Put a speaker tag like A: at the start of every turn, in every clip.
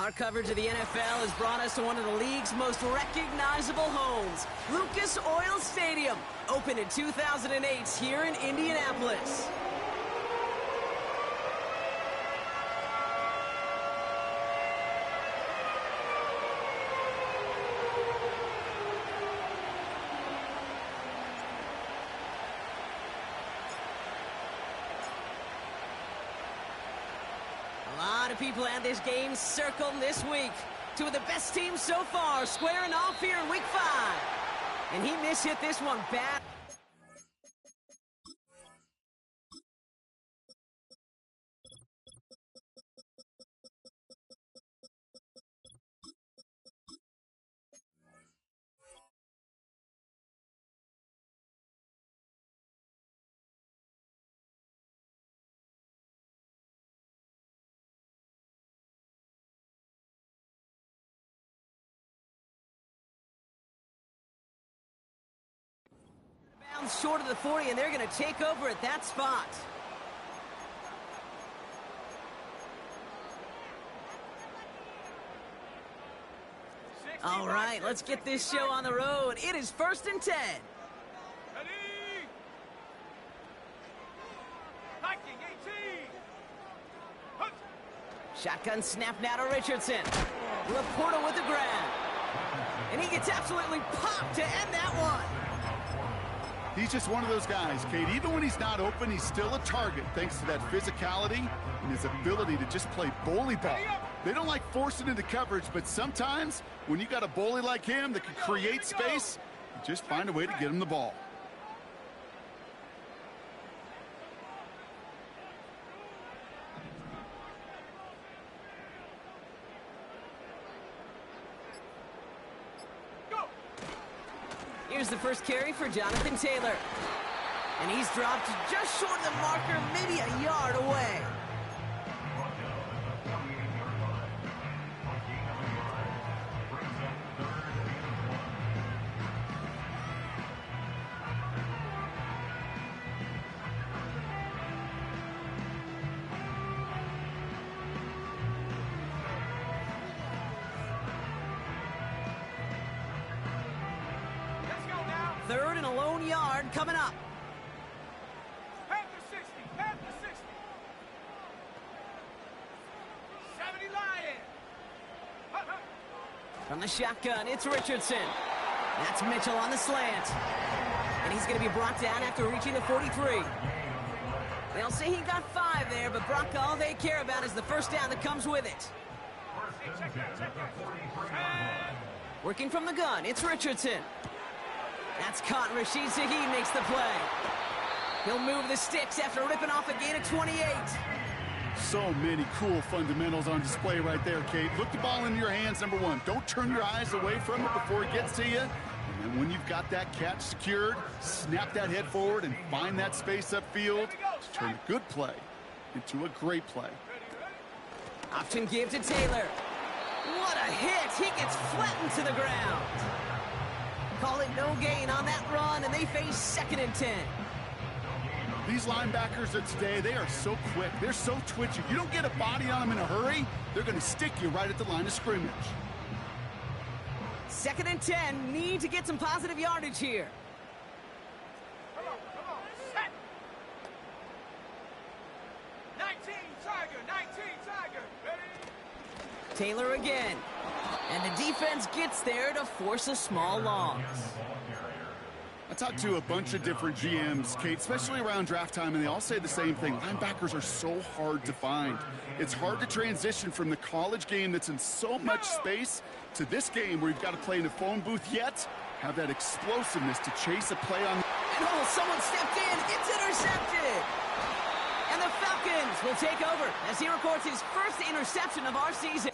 A: Our coverage of the NFL has brought us to one of the league's most recognizable homes, Lucas Oil Stadium, opened in 2008 here in Indianapolis. A lot of people had this game circled this week. Two of the best teams so far squaring off here in Week 5. And he mishit this one bad. Short of the 40, and they're going to take over at that spot. All right, let's get this show on the road. It is 1st and 10. Shotgun snap now to Richardson. Laporta with the grab. And he gets absolutely popped to end that one.
B: He's just one of those guys, Kate. Even when he's not open, he's still a target thanks to that physicality and his ability to just play bully ball. They don't like forcing into coverage, but sometimes when you got a bully like him that can create space, you just find a way to get him the ball.
A: Here's the first carry for Jonathan Taylor. And he's dropped just short of the marker, maybe a yard away. Third and a lone yard coming up.
C: Half the 60, half the 60. 70 Lions.
A: From the shotgun, it's Richardson. That's Mitchell on the slant. And he's going to be brought down after reaching the 43. They'll say he got 5 there, but Brock, all they care about is the first down that comes with it. Working from the gun, it's Richardson. That's caught. Rashid Shaheed makes the play. He'll move the sticks after ripping off a gain of 28.
B: So many cool fundamentals on display right there, Kate. Look the ball into your hands, number one. Don't turn your eyes away from it before it gets to you. And then when you've got that catch secured, snap that head forward and find that space upfield to turn a good play into a great play.
A: Option give to Taylor. What a hit. He gets flattened to the ground. Call it no gain on that run, and they face 2nd and 10.
B: These linebackers of today, they are so quick. They're so twitchy. You don't get a body on them in a hurry, they're going to stick you right at the line of scrimmage.
A: 2nd and 10, need to get some positive yardage here.
C: Come on, set. 19 Tiger, 19 Tiger. Ready?
A: Taylor again. And the defense gets there to force a small loss.
B: I talked to a bunch of different GMs, Kate, especially around draft time, and they all say the same thing. Linebackers are so hard to find. It's hard to transition from the college game that's in so much space to this game where you've got to play in a phone booth, yet have that explosiveness to chase a play on.
A: And someone stepped in. It's intercepted. And the Falcons will take over as he records his first interception of our season.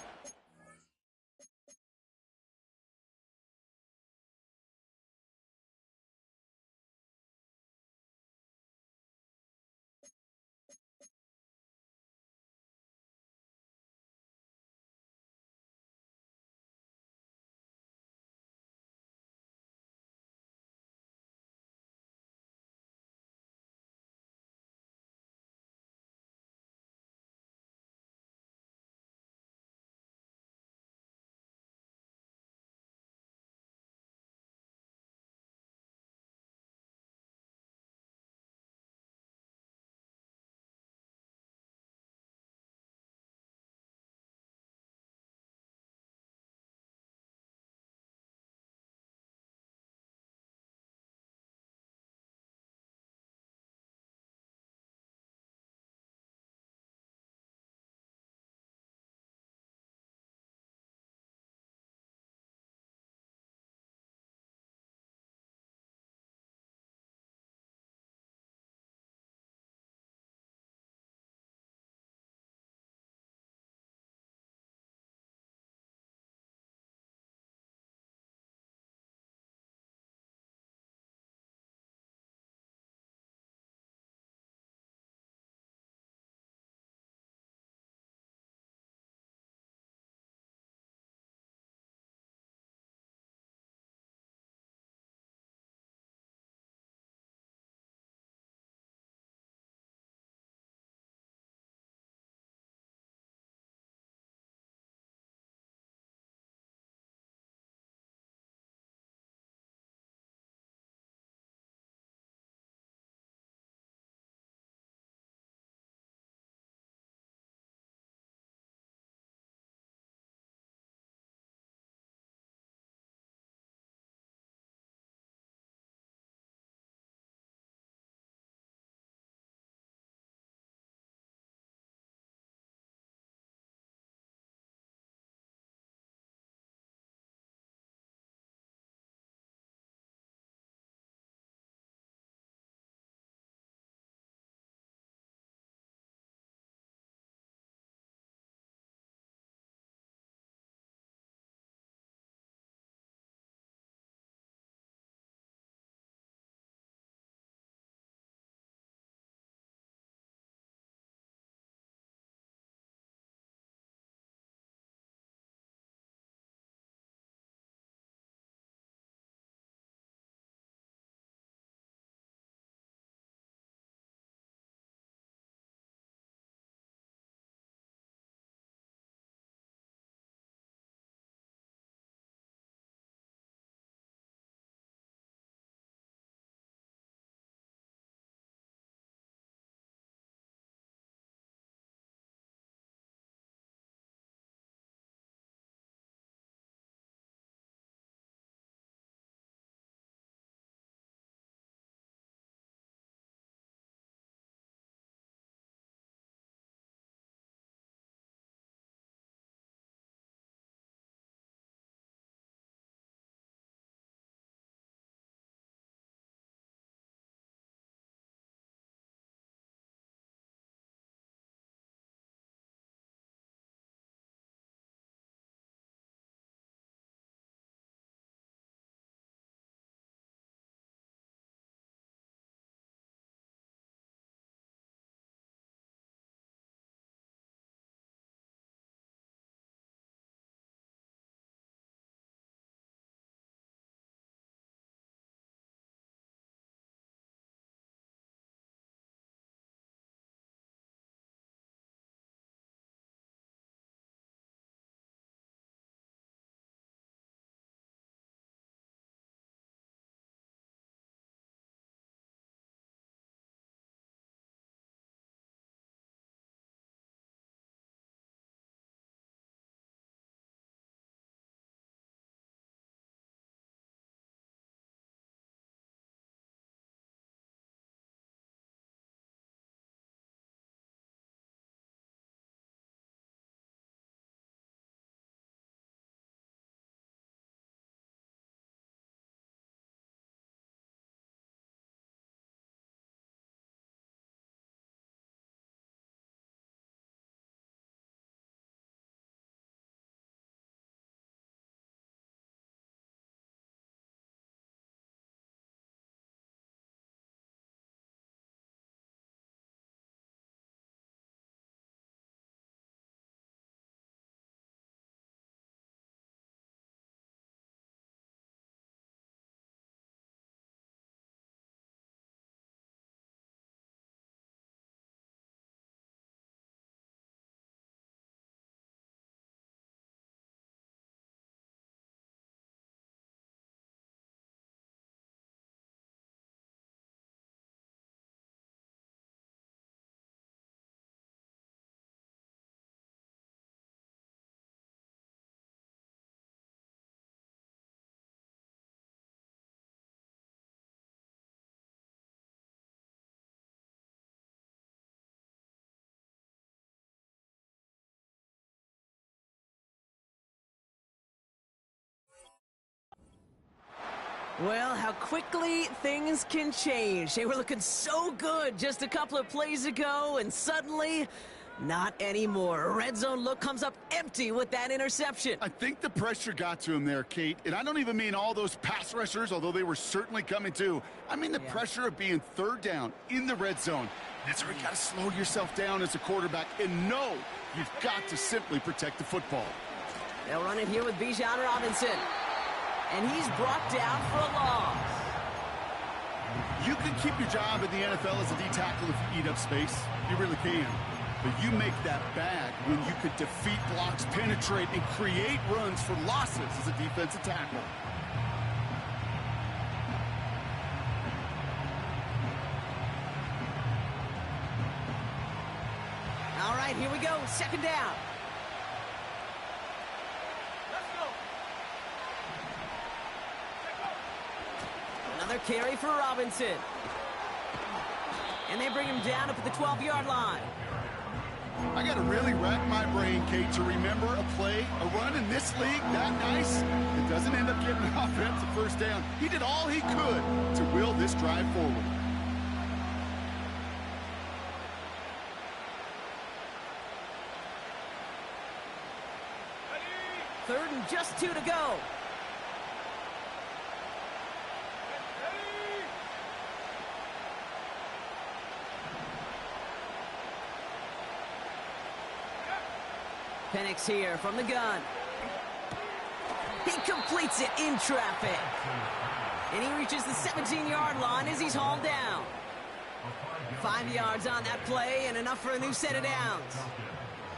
A: Well, how quickly things can change. They were looking so good just a couple of plays ago, and suddenly, not anymore. A red zone look comes up empty with that interception.
B: I think the pressure got to him there, Kate. And I don't even mean all those pass rushers, although they were certainly coming too. I mean the pressure of being third down in the red zone. That's where you got to slow yourself down as a quarterback and know you've got to simply protect the football.
A: They'll run it here with Bijan Robinson. And he's brought down for a loss.
B: You can keep your job in the NFL as a D-tackle if you eat up space. You really can. But you make that bad when you could defeat blocks, penetrate, and create runs for losses as a defensive tackle.
A: All right, here we go. Second down. Another carry for Robinson. And they bring him down up at the 12-yard line.
B: I got to really rack my brain, Kate, to remember a play, a run in this league that nice. It doesn't end up getting an offensive first down. He did all he could to will this drive forward.
A: Third and just 2 to go. Penix here from the gun. He completes it in traffic. And he reaches the 17-yard line as he's hauled down. 5 yards on that play and enough for a new set of downs.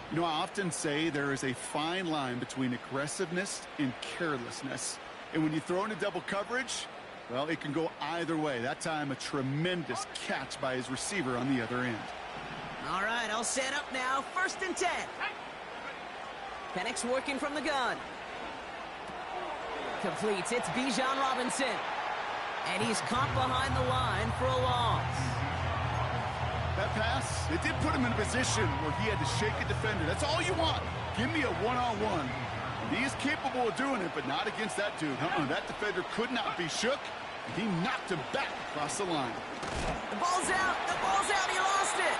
B: You know, I often say there is a fine line between aggressiveness and carelessness. And when you throw into double coverage, well, it can go either way. That time, a tremendous catch by his receiver on the other end.
A: All right, all set up now. 1st and 10. Penix working from the gun. Completes. It's Bijan Robinson. And he's caught behind the line for a loss.
B: That pass, it did put him in a position where he had to shake a defender. That's all you want. Give me a one-on-one. And he is capable of doing it, but not against that dude. That defender could not be shook. And he knocked him back across the line.
A: The ball's out. The ball's out. He lost it.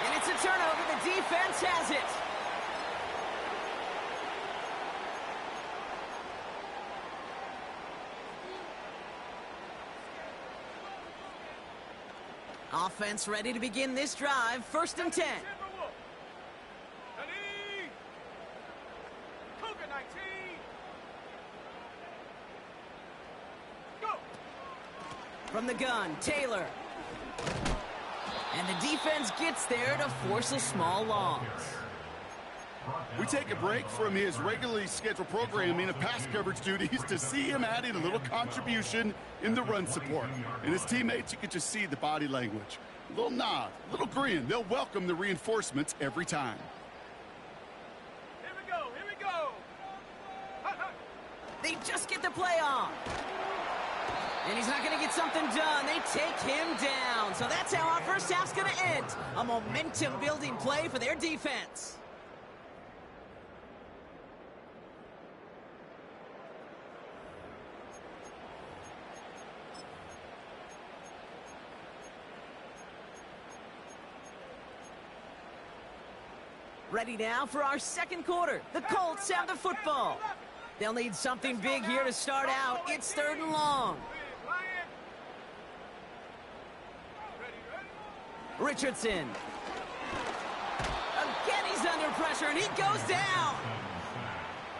A: And it's a turnover. The defense has it. Offense ready to begin this drive. 1st and 10. From the gun, Taylor. And the defense gets there to force a small loss.
B: We take a break from his regularly scheduled programming of pass coverage duties to see him adding a little contribution in the run support. And his teammates, you can just see the body language. A little nod, a little grin. They'll welcome the reinforcements every time.
C: Here we go, here we go.
A: They just get the play on. And he's not going to get something done. They take him down. So that's how our first half's going to end. A momentum-building play for their defense. Ready now for our second quarter. The Colts have the football. They'll need something big here to start out. It's 3rd and long. Richardson. Again, he's under pressure, and he goes down.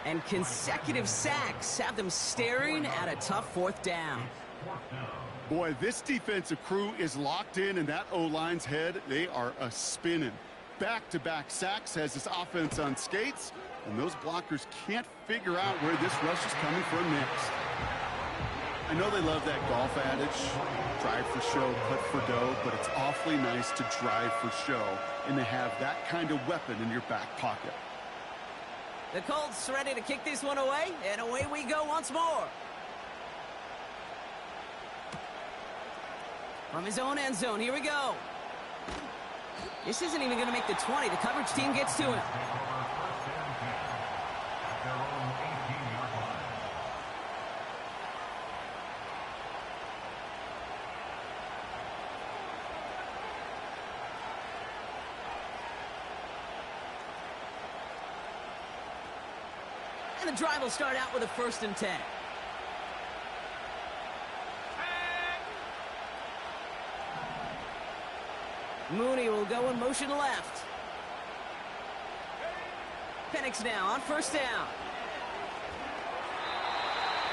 A: And consecutive sacks have them staring at a tough 4th down.
B: Boy, this defensive crew is locked in that O-line's head. They are a-spinning. Back-to-back sacks has this offense on skates, and those blockers can't figure out where this rush is coming from next. I know they love that golf adage, drive for show, putt for dough, but it's awfully nice to drive for show and to have that kind of weapon in your back pocket.
A: The Colts ready to kick this one away, and away we go once more. From his own end zone, here we go. This isn't even going to make the 20. The coverage team gets to him. And the drive will start out with a 1st and 10. Mooney will go in motion left. Penix now on 1st down.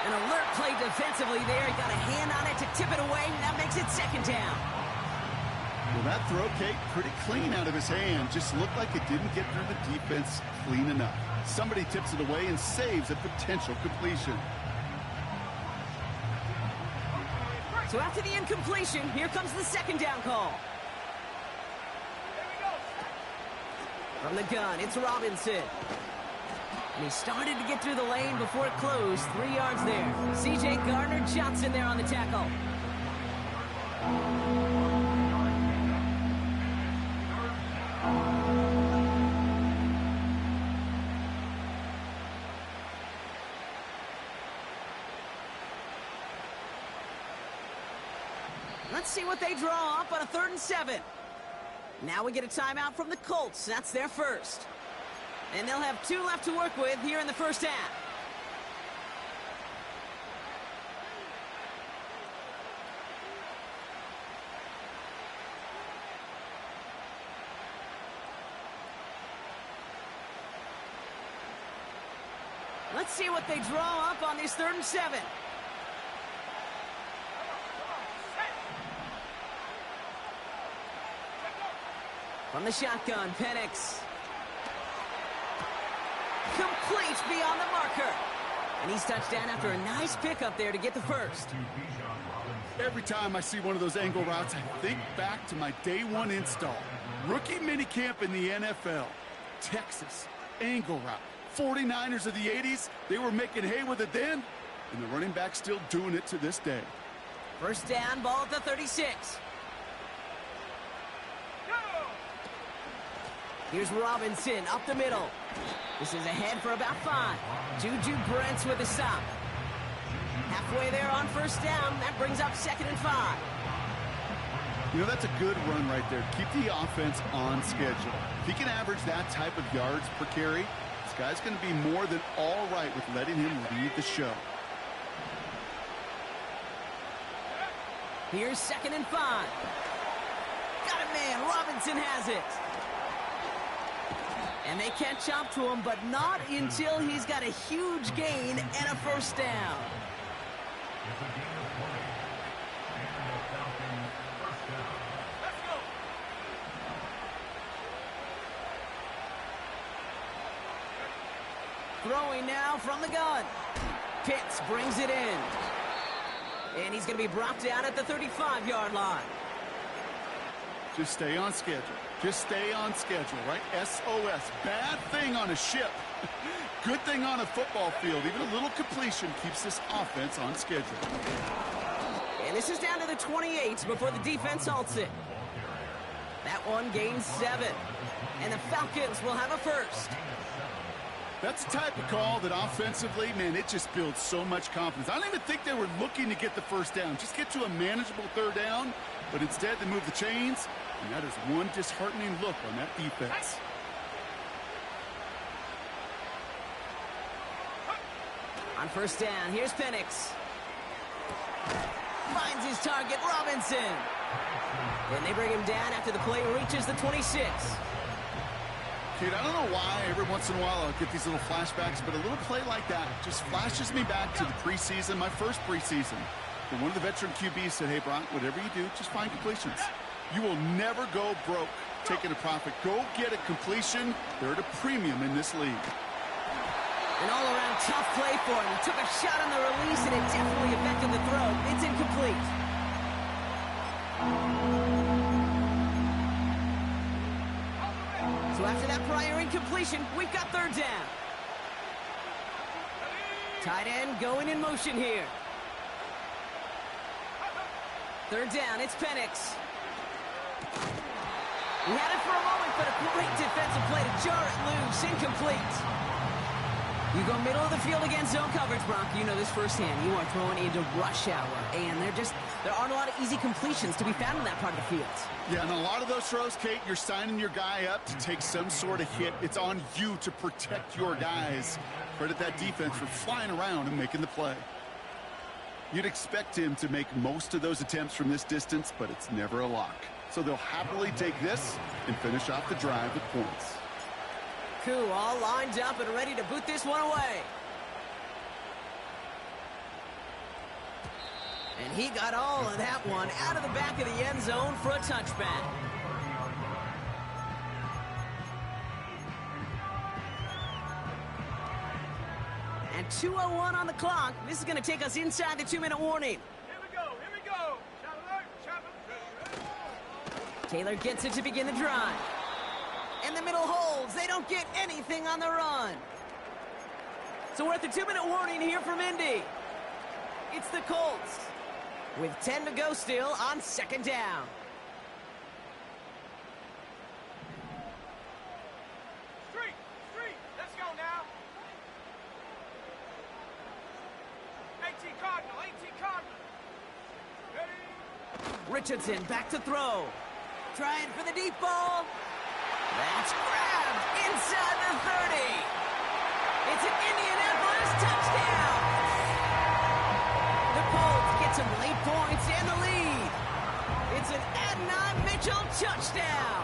A: An alert play defensively there. He got a hand on it to tip it away, and that makes it 2nd down.
B: Well, that throw, Kate, pretty clean out of his hand. Just looked like it didn't get through the defense clean enough. Somebody tips it away and saves a potential completion.
A: So after the incompletion, here comes the 2nd down call. From the gun, it's Robinson. And he started to get through the lane before it closed. 3 yards there. C.J. Gardner-Johnson there on the tackle. Let's see what they draw up on a 3rd and 7. Now we get a timeout from the Colts. That's their first. And they'll have 2 left to work with here in the 1st half. Let's see what they draw up on this 3rd and 7. From the shotgun, Penix. Complete beyond the marker. And he's touched down after a nice pickup there to get the first.
B: Every time I see one of those angle routes, I think back to my day 1 install. Rookie minicamp in the NFL. Texas, angle route. 49ers of the 80s, they were making hay with it then, and the running back's still doing it to this day.
A: 1st down, ball at the 36. Here's Robinson up the middle. This is ahead for about 5. Juju Brents with a stop. Halfway there on 1st down. That brings up 2nd and 5.
B: You know, that's a good run right there. Keep the offense on schedule. If he can average that type of yards per carry, this guy's going to be more than all right with letting him lead the show.
A: Here's 2nd and 5. Got it, man. Robinson has it. And they catch up to him, but not until he's got a huge gain and a 1st down. Throwing now from the gun. Pitts brings it in. And he's going to be brought down at the 35-yard line.
B: Just stay on schedule. Just stay on schedule, right? SOS. Bad thing on a ship. Good thing on a football field. Even a little completion keeps this offense on schedule.
A: And this is down to the 28 before the defense halts it. That one gains 7. And the Falcons will have a 1st.
B: That's the type of call that offensively, man, it just builds so much confidence. I don't even think they were looking to get the 1st down. Just get to a manageable 3rd down. But instead, they move the chains. And that is one disheartening look on that defense.
A: On 1st down, here's Penix. Finds his target, Robinson. And they bring him down after the play reaches the 26.
B: Dude, I don't know why every once in a while I'll get these little flashbacks, but a little play like that just flashes me back to the preseason, my first preseason. And one of the veteran QBs said, hey, Brock, whatever you do, just find completions. You will never go broke taking a profit. Go get a completion. They're at a premium in this league.
A: An all-around tough play for him. He took a shot on the release, and it definitely affected the throw. It's incomplete. So after that prior incompletion, we've got 3rd down. Tight end going in motion here. 3rd down, it's Penix. He had it for a moment, but a great defensive play to jar it loose. Incomplete. You go middle of the field against zone coverage, Brock. You know this firsthand. You are throwing into rush hour, and there aren't a lot of easy completions to be found in that part of the field.
B: Yeah, and a lot of those throws, Kate, you're signing your guy up to take some sort of hit. It's on you to protect your guys. Credit that defense for flying around and making the play. You'd expect him to make most of those attempts from this distance, but it's never a lock. So they'll happily take this and finish off the drive with points.
A: Koo all lined up and ready to boot this one away. And he got all of that one out of the back of the end zone for a touchback. And 2:01 on the clock. This is going to take us inside the 2-minute warning.
C: Here we go, here we go. Shot alert, shot alert.
A: Taylor gets it to begin the drive. And the middle holds. They don't get anything on the run. So we're at the 2-minute warning here from Indy. It's the Colts with 10 to go still on second down.
C: Street, let's go now. 18 Cardinal, 18 Cardinal. Ready?
A: Richardson back to throw. Trying for the deep ball. That's grabbed inside the 30. It's an Indianapolis touchdown. The Colts get some late points and the lead. It's an Adnan Mitchell touchdown.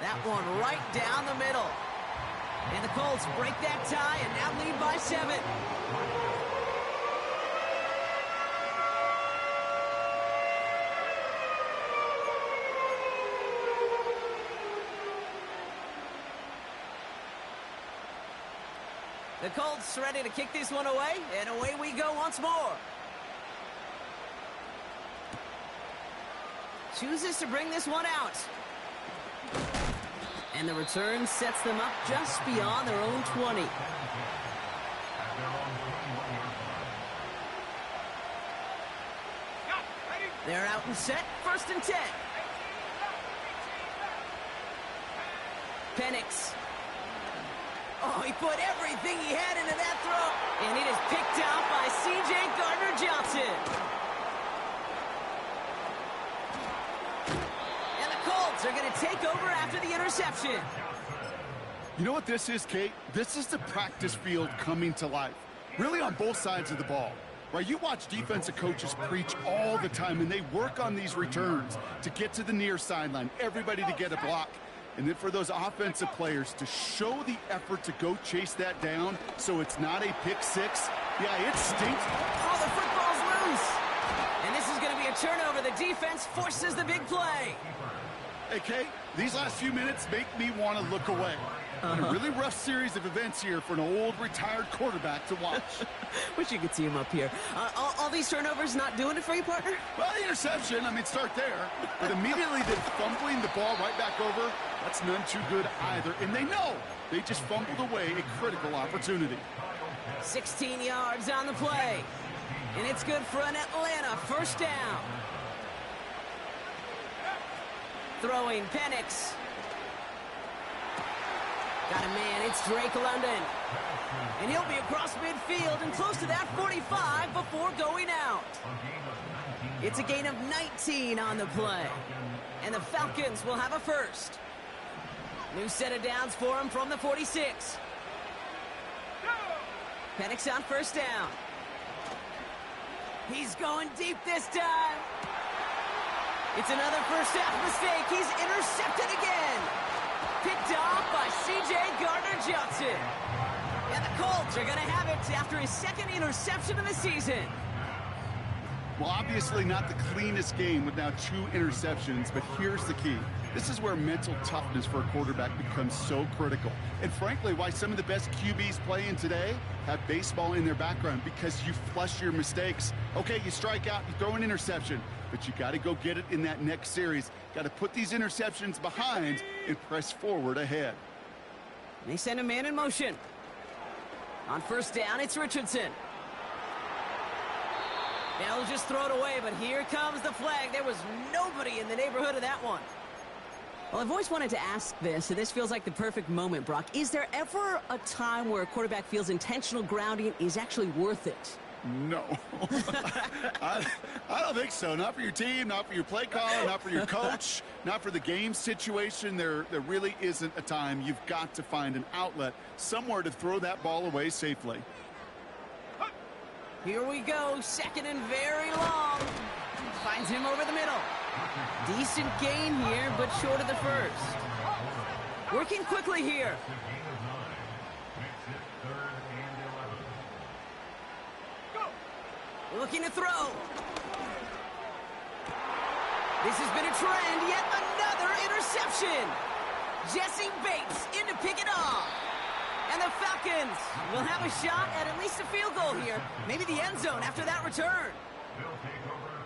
A: That one right down the middle. And the Colts break that tie and now lead by 7. The Colts ready to kick this one away, and away we go once more. Chooses to bring this one out. And the return sets them up just beyond their own 20. They're out and set, 1st and 10. Penix. Oh, he put everything he had into that throw. And it is picked out by C.J. Gardner-Johnson. And the Colts are going to take over after the interception.
B: You know what this is, Kate? This is the practice field coming to life. Really on both sides of the ball. Right, you watch defensive coaches preach all the time, and they work on these returns to get to the near sideline, everybody to get a block. And then for those offensive players to show the effort to go chase that down so it's not a pick six. Yeah, it stinks.
A: Oh, the football's loose. And this is going to be a turnover. The defense forces the big play.
B: Hey, Kate, these last few minutes make me want to look away. A really rough series of events here for an old retired quarterback to watch.
A: Wish you could see him up here. All these turnovers not doing it for you, partner?
B: Well, the interception, I mean, start there. But immediately then fumbling the ball right back over, that's none too good either. And they know they just fumbled away a critical opportunity.
A: 16 yards on the play. And it's good for an Atlanta 1st down. Throwing Penix. Got a man, it's Drake London. And he'll be across midfield and close to that 45 before going out. It's a gain of 19 on the play. And the Falcons will have a 1st. New set of downs for him from the 46. Penix on 1st down. He's going deep this time. It's another 1st half mistake. He's intercepted again. Picked off by C.J. Gardner-Johnson. And the Colts are going to have it after his 2nd interception of the season.
B: Well, obviously not the cleanest game with now 2 interceptions, but here's the key. This is where mental toughness for a quarterback becomes so critical. And frankly, why some of the best QBs playing today have baseball in their background, because you flush your mistakes. Okay, you strike out, you throw an interception, but you got to go get it in that next series. Got to put these interceptions behind and press forward ahead.
A: They send a man in motion. On 1st down, it's Richardson. They'll just throw it away, but here comes the flag. There was nobody in the neighborhood of that one. Well, I've always wanted to ask this, and this feels like the perfect moment, Brock. Is there ever a time where a quarterback feels intentional grounding is actually worth it?
B: No. I don't think so. Not for your team, not for your play caller, not for your coach, not for the game situation. There really isn't a time. You've got to find an outlet, somewhere to throw that ball away safely.
A: Here we go, second and very long. Finds him over the middle. Decent gain here, but short of the first. Working quickly here. Looking to throw. This has been a trend, yet another interception. Jesse Bates in to pick it off. And the Falcons will have a shot at least a field goal here. Maybe the end zone after that return.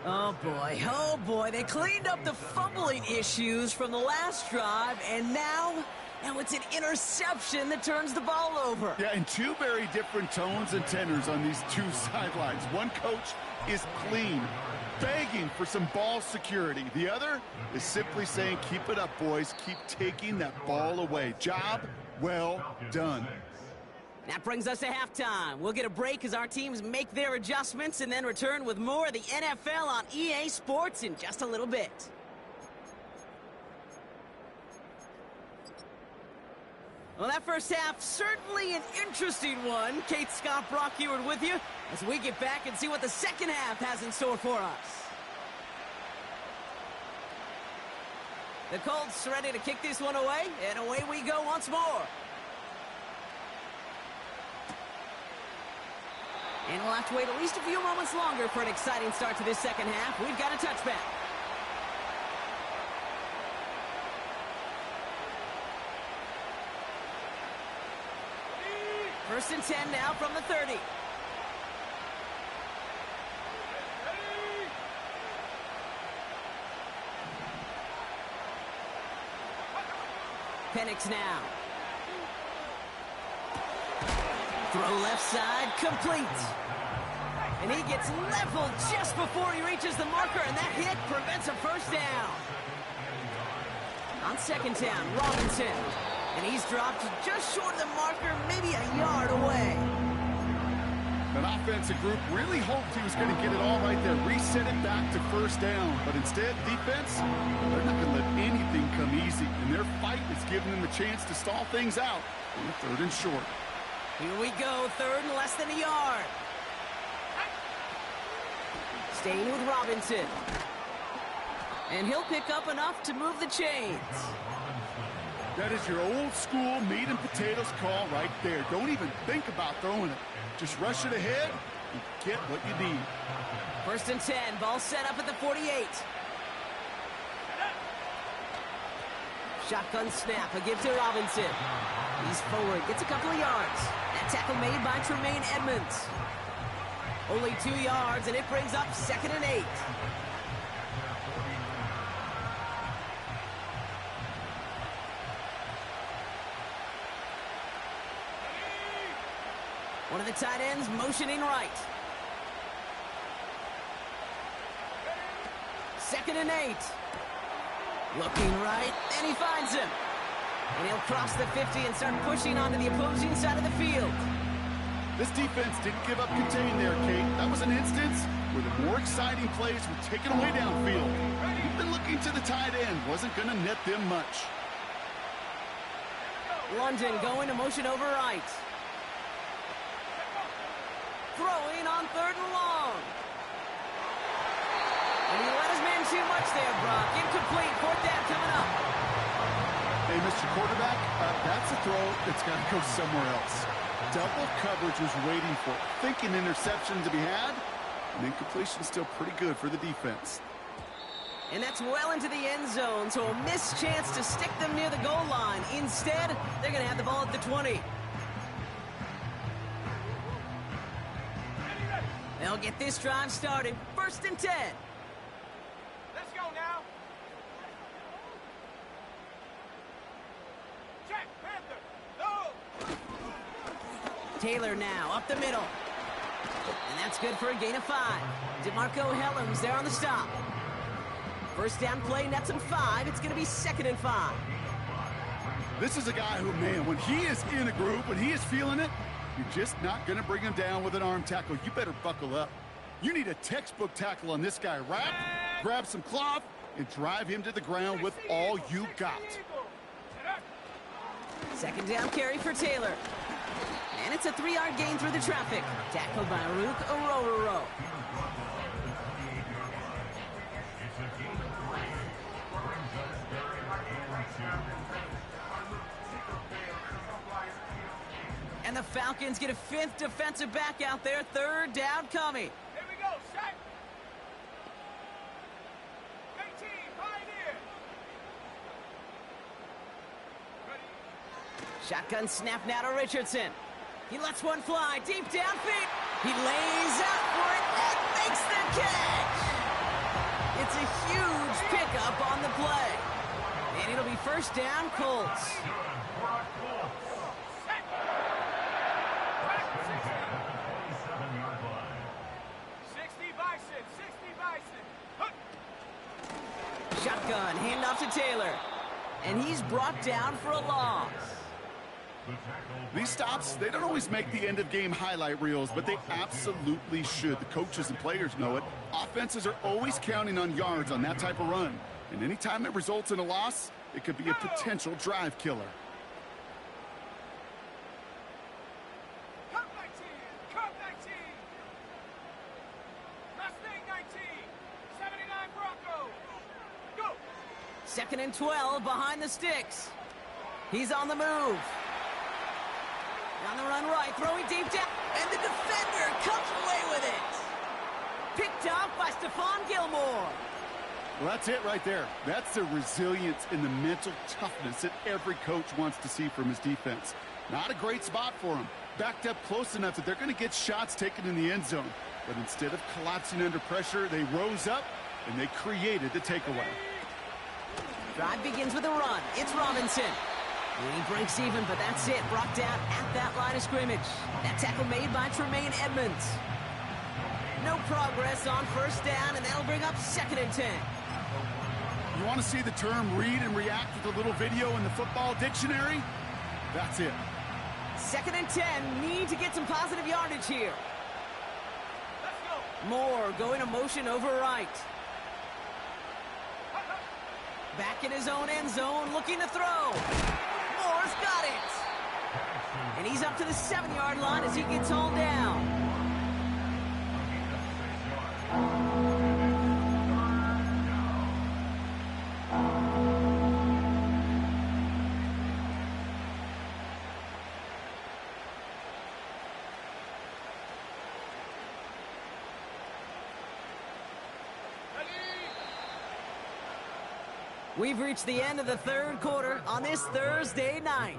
A: Oh boy, they cleaned up the fumbling issues from the last drive, and now it's an interception that turns the ball over.
B: Yeah, and two very different tones and tenors on these two sidelines. One coach is clean, begging for some ball security. The other is simply saying, keep it up, boys. Keep taking that ball away. Job well done.
A: That brings us to halftime. We'll get a break as our teams make their adjustments and then return with more of the NFL on EA Sports in just a little bit. Well, that first half, certainly an interesting one. Kate Scott, Brock Eward with you as we get back and see what the second half has in store for us. The Colts ready to kick this one away, and away we go once more. And we'll have to wait at least a few moments longer for an exciting start to this second half. We've got a touchback. First and 10 now from the 30. Penix now. Throw left side, complete. And he gets leveled just before he reaches the marker, and that hit prevents a first down. On second down, Robinson. And he's dropped just short of the marker, maybe a yard away.
B: That offensive group really hoped he was going to get it all right there, reset it back to first down. But instead, defense, they're not going to let anything come easy. And their fight is giving them a chance to stall things out on the third and short.
A: Here we go, third and less than a yard. Staying with Robinson. And he'll pick up enough to move the chains.
B: That is your old school meat and potatoes call right there. Don't even think about throwing it. Just rush it ahead and get what you need.
A: First and 10, ball set up at the 48. Shotgun snap, a give to Robinson. He's forward, gets a couple of yards. That tackle made by Tremaine Edmonds. Only 2 yards, and it brings up second and 8. One of the tight ends motioning right. Second and 8. Looking right, and he finds him. And he'll cross the 50 and start pushing onto the opposing side of the field.
B: This defense didn't give up contain there, Kate. That was an instance where the more exciting plays were taken away downfield. Even looking to the tight end wasn't going to net them much.
A: London going to motion over right. Throwing on third and long. And he let his man too much there, Brock. Incomplete. Fourth down coming up.
B: Hey, Mr. Quarterback, that's a throw that's got to go somewhere else. Double coverage was waiting for it. Thinking interception to be had, and incompletion still pretty good for the defense.
A: And that's well into the end zone, so a missed chance to stick them near the goal line. Instead, they're going to have the ball at the 20. They'll get this drive started. First and 10.
C: Let's go now. Check, Panther. No.
A: Taylor now up the middle. And that's good for a gain of 5. DeMarco Helms there on the stop. First down play nets him 5. It's going to be 2nd and 5.
B: This is a guy who, man, when he is in a groove, when he is feeling it, you're just not going to bring him down with an arm tackle. You better buckle up. You need a textbook tackle on this guy. Wrap, grab some cloth, and drive him to the ground with all you got.
A: 2nd down carry for Taylor. And it's a 3-yard gain through the traffic. Tackled by Rook Orororo. And the Falcons get a 5th defensive back out there. 3rd down coming.
C: Here we go, set. 18, Pioneer. Ready.
A: Shotgun snap now to Richardson. He lets one fly deep downfield. He lays out for it and makes the catch. It's a huge pickup on the play. And it'll be 1st down, Colts.
C: Set. Back 60 Bison, 60 Bison.
A: Shotgun, handoff to Taylor. And he's brought down for a loss.
B: These stops, they don't always make the end-of-game highlight reels, but they absolutely should. The coaches and players know it. Offenses are always counting on yards on that type of run. And anytime it results in a loss, it could be a potential drive killer.
C: Cut 19, cut 19. Mustang 19, 79 Bronco. Go.
A: 2nd and 12 behind the sticks. He's on the move. On the run right, throwing deep down, and the defender comes away with it. Picked off by Stephon Gilmore.
B: Well, that's it right there. That's the resilience and the mental toughness that every coach wants to see from his defense. Not a great spot for him. Backed up close enough that they're going to get shots taken in the end zone. But instead of collapsing under pressure, they rose up and they created the takeaway.
A: Drive begins with a run. It's Robinson. He breaks even, but that's it. Brought down at that line of scrimmage. That tackle made by Tremaine Edmonds. No progress on 1st down, and that'll bring up 2nd and 10.
B: You want to see the term read and react with a little video in the football dictionary? That's it.
A: 2nd and 10. Need to get some positive yardage here.
C: Let's go.
A: Moore going to motion over right. Back in his own end zone, looking to throw. Moore's got it. And he's up to the 7-yard line as he gets hauled down. We've reached the end of the 3rd quarter on this Thursday night.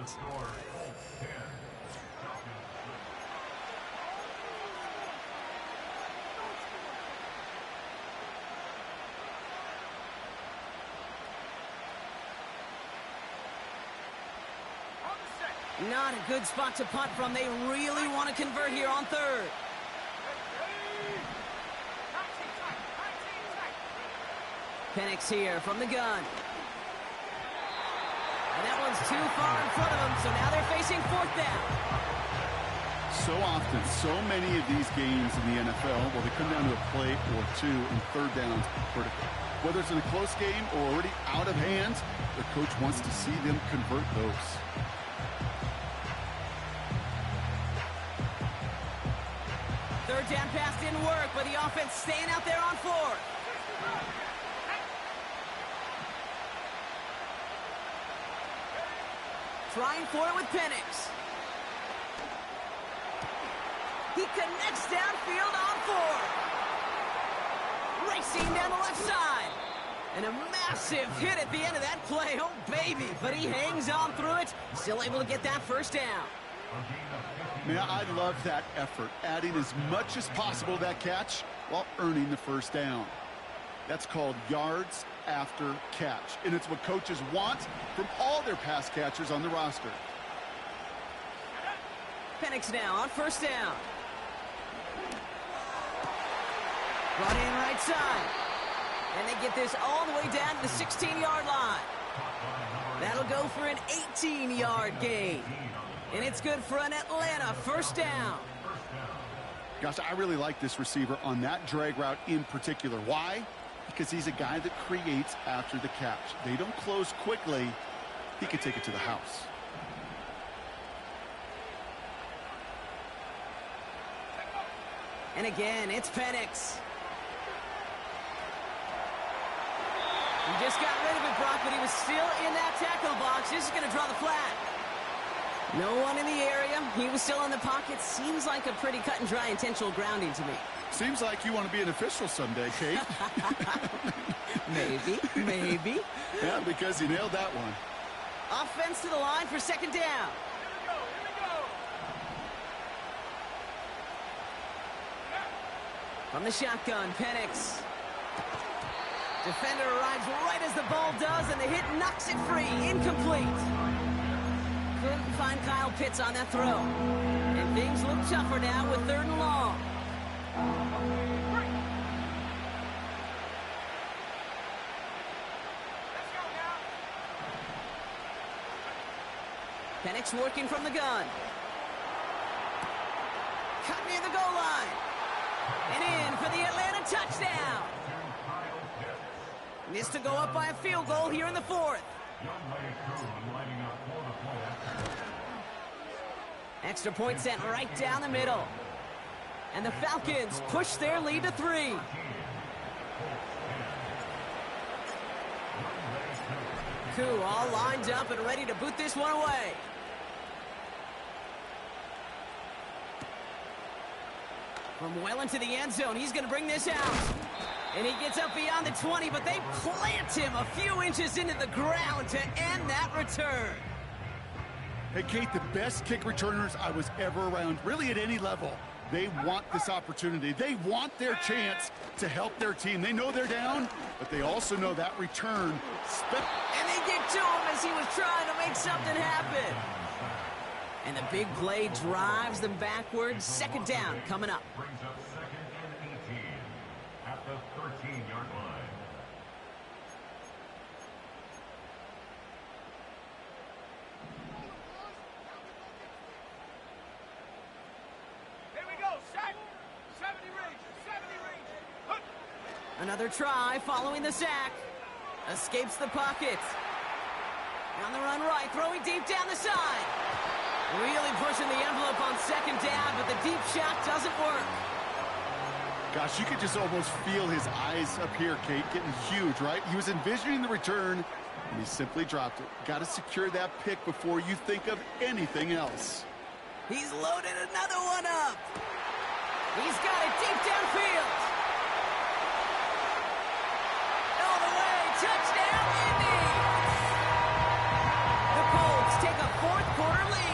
A: Not a good spot to punt from. They really want to convert here on 3rd. Penix here from the gun. And that one's too far in front of them, so now they're facing 4th down.
B: So often, so many of these games in the NFL, well, they come down to a play or two and 3rd downs critical. Whether it's in a close game or already out of hand, the coach wants to see them convert those.
A: Third down pass didn't work, but the offense staying out there on 4th. Trying for it with Penix. He connects downfield on 4th. Racing down the left side. And a massive hit at the end of that play. Oh, baby. But he hangs on through it. Still able to get that 1st down.
B: Man, I love that effort. Adding as much as possible to that catch while earning the 1st down. That's called yards after catch. And it's what coaches want from all their pass catchers on the roster.
A: Penix now on 1st down. Brought in right side. And they get this all the way down to the 16-yard line. That'll go for an 18-yard gain. And it's good for an Atlanta first down.
B: Gosh, I really like this receiver on that drag route in particular. Why? Because he's a guy that creates after the catch. They don't close quickly. He can take it to the house.
A: And again, it's Penix. He just got rid of it, Brock, but he was still in that tackle box. This is going to draw the flag. No one in the area. He was still in the pocket. Seems like a pretty cut and dry intentional grounding to me.
B: Seems like you want to be an official someday, Kate.
A: Maybe.
B: Yeah, because you nailed that one.
A: Offense to the line for second down.
C: Here we go.
A: From the shotgun, Penix. Defender arrives right as the ball does, and the hit knocks it free. Incomplete. Couldn't find Kyle Pitts on that throw. And things look tougher now with 3rd and long.
C: Let's go now.
A: Penix working from the gun. Cut near the goal line. And in for the Atlanta touchdown. This to go up by a field goal here in the 4th. Extra point sent right down the middle. And the Falcons push their lead to 3. Koo all lined up and ready to boot this one away. From well into the end zone, he's going to bring this out. And he gets up beyond the 20, but they plant him a few inches into the ground to end that return.
B: Hey, Kate, the best kick returners I was ever around, really at any level, they want this opportunity. They want their chance to help their team. They know they're down, but they also know that return.
A: And they get to him as he was trying to make something happen. And the big play drives them backwards. Second down coming up.
D: Brings up 2nd and 18 at the 13-yard line.
C: Here we go. Sack. 70 range. 70 range. Hook.
A: Another try following the sack. Escapes the pocket. On the run right, throwing deep down the side. Really pushing the envelope on second down, but the deep shot doesn't work.
B: Gosh, you could just almost feel his eyes up here, Kate, getting huge, right? He was envisioning the return, and he simply dropped it. Got to secure that pick before you think of anything else.
A: He's loaded another one up. He's got it deep downfield. All the way, touchdown, Indy. The Colts take a 4th quarter lead.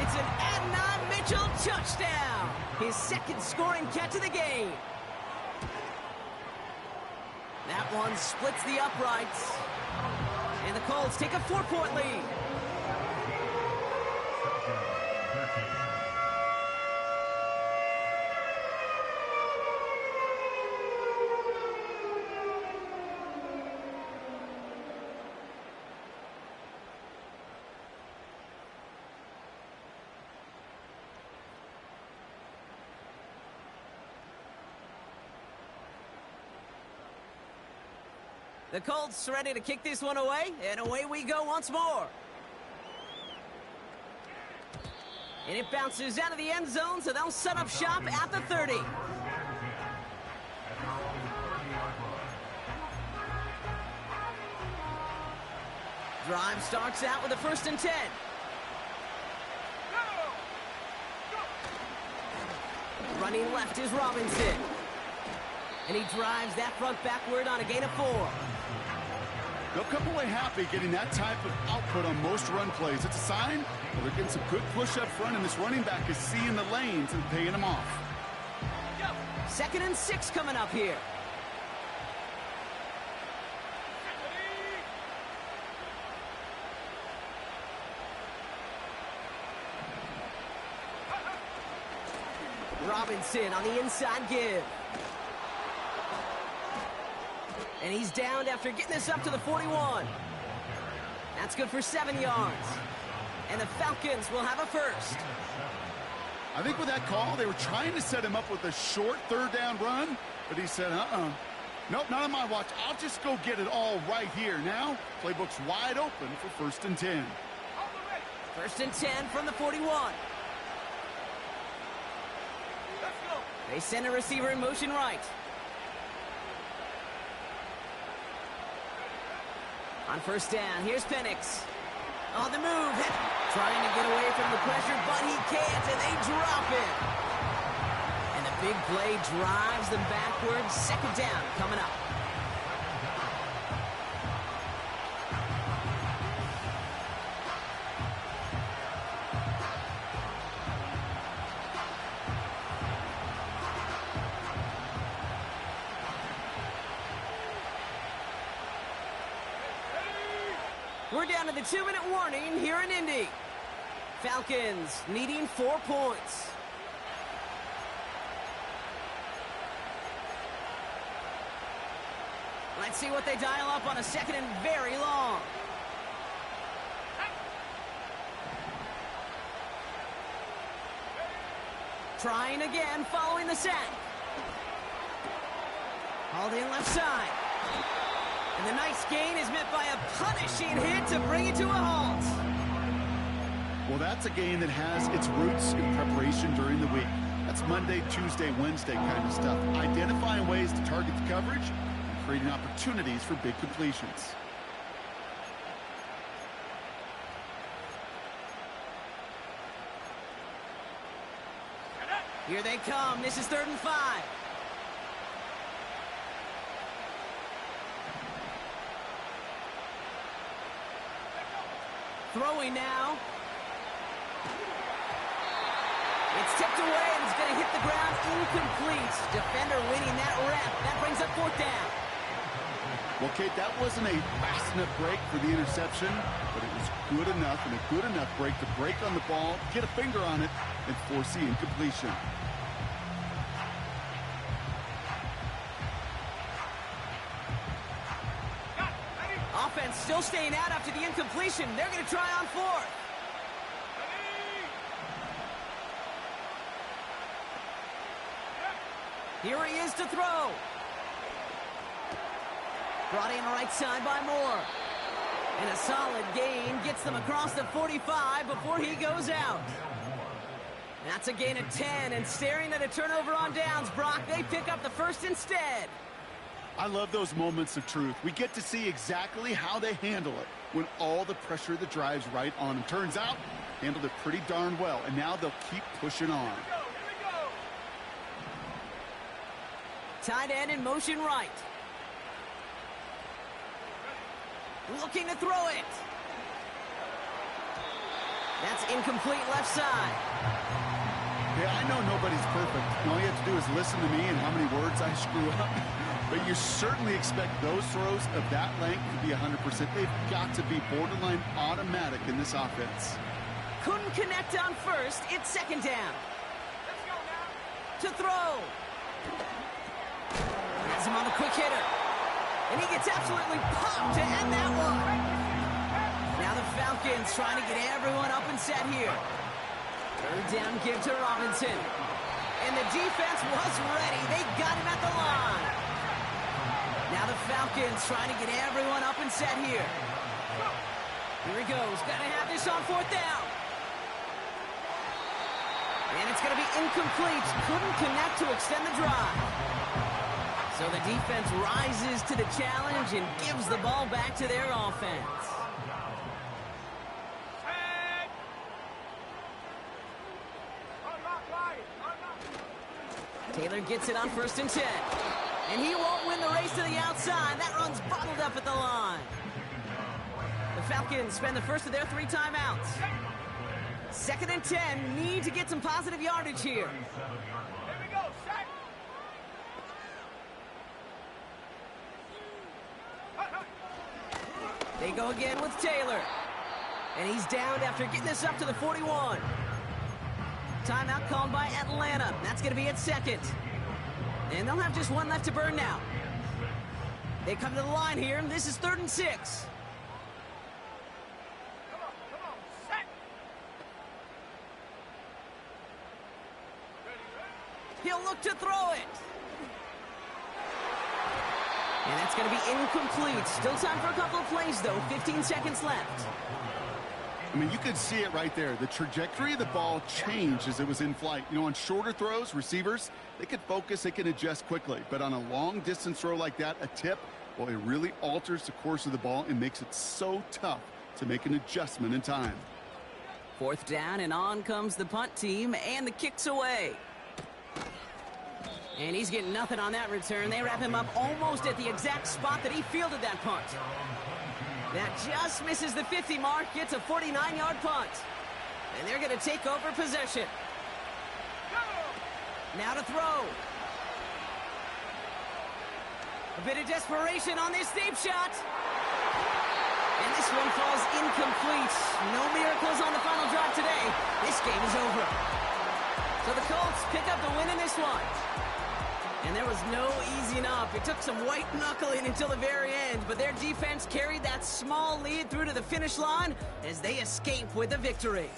A: It's an Adnan Mitchell touchdown. His 2nd scoring catch of the game. That one splits the uprights. And the Colts take a 4-point lead. The Colts ready to kick this one away, and away we go once more. And it bounces out of the end zone, so they'll set up shop at the 30. Drive starts out with a 1st and 10. Running left is Robinson. And he drives that front backward on a gain of 4.
B: They'll come away happy getting that type of output on most run plays. It's a sign that they're getting some good push up front, and this running back is seeing the lanes and paying them off.
A: 2nd and 6 coming up here. Robinson on the inside give. And he's downed after getting this up to the 41. That's good for 7 yards. And the Falcons will have a first.
B: I think with that call, they were trying to set him up with a short third down run, but he said, nope, not on my watch. I'll just go get it all right here. Now, playbook's wide open for 1st and 10.
A: 1st and 10 from the 41.
C: Let's go.
A: They send a receiver in motion right. On 1st down, here's Penix. On the move, trying to get away from the pressure, but he can't, and they drop it. And the big play drives them backwards. 2nd down coming up. We're down to the 2-minute warning here in Indy. Falcons needing 4 points. Let's see what they dial up on a 2nd and very long. Trying again following the sack. Hauled in left side. And the nice gain is met by a punishing hit to bring it to a halt.
B: Well, that's a game that has its roots in preparation during the week. That's Monday, Tuesday, Wednesday kind of stuff. Identifying ways to target the coverage and creating opportunities for big completions.
A: Here they come. This is 3rd and 5. Throwing now. It's tipped away and it's going to hit the ground incomplete. Defender winning that rep. That brings up 4th down.
B: Well, Kate, that wasn't a fast enough break for the interception, but it was good enough and a good enough break to break on the ball, get a finger on it, and force the incompletion.
A: Offense still staying out after the incompletion. They're going to try on 4th. Here he is to throw. Brought in right side by Moore. And a solid gain gets them across the 45 before he goes out. That's a gain of 10, and staring at a turnover on downs, Brock, they pick up the first instead.
B: I love those moments of truth. We get to see exactly how they handle it when all the pressure that drives right on them. Turns out, handled it pretty darn well, and now they'll keep pushing on.
A: Tight end in motion right. Looking to throw it. That's incomplete left side.
B: Yeah, I know nobody's perfect. All you have to do is listen to me and how many words I screw up. But you certainly expect those throws of that length to be 100%. They've got to be borderline automatic in this offense.
A: Couldn't connect on 1st. It's 2nd down.
C: Let's go now.
A: To throw. Has him on the quick hitter. And he gets absolutely popped to end that one. Now the Falcons trying to get everyone up and set here. 3rd down give to Robinson. And the defense was ready. They got him at the line. Now the Falcons trying to get everyone up and set here. Here he goes. Got to have this on 4th down. And it's going to be incomplete. Couldn't connect to extend the drive. So the defense rises to the challenge and gives the ball back to their offense. Taylor gets it on 1st and 10. And he won't win the race to the outside. That run's bottled up at the line. The Falcons spend the first of their 3 timeouts. 2nd and 10. Need to get some positive yardage here.
C: Here we go, sack.
A: They go again with Taylor. And he's downed after getting this up to the 41. Timeout called by Atlanta. That's going to be at 2nd. And they'll have just 1 left to burn now. They come to the line here, and this is 3rd and 6.
C: Come on, set.
A: He'll look to throw it. And that's going to be incomplete. Still time for a couple of plays, though. 15 seconds left.
B: I mean, you could see it right there. The trajectory of the ball changed as it was in flight. You know, on shorter throws, receivers, they can focus, they can adjust quickly. But on a long-distance throw like that, a tip, well, it really alters the course of the ball and makes it so tough to make an adjustment in time.
A: 4th down, and on comes the punt team, and the kick's away. And he's getting nothing on that return. They wrap him up almost at the exact spot that he fielded that punt. That just misses the 50 mark. It's a 49-yard punt. And they're going to take over possession. Now to throw. A bit of desperation on this deep shot. And this one falls incomplete. No miracles on the final drive today. This game is over. So the Colts pick up the win in this one. And there was no easing up. It took some white knuckling until the very end, but their defense carried that small lead through to the finish line as they escape with the victory.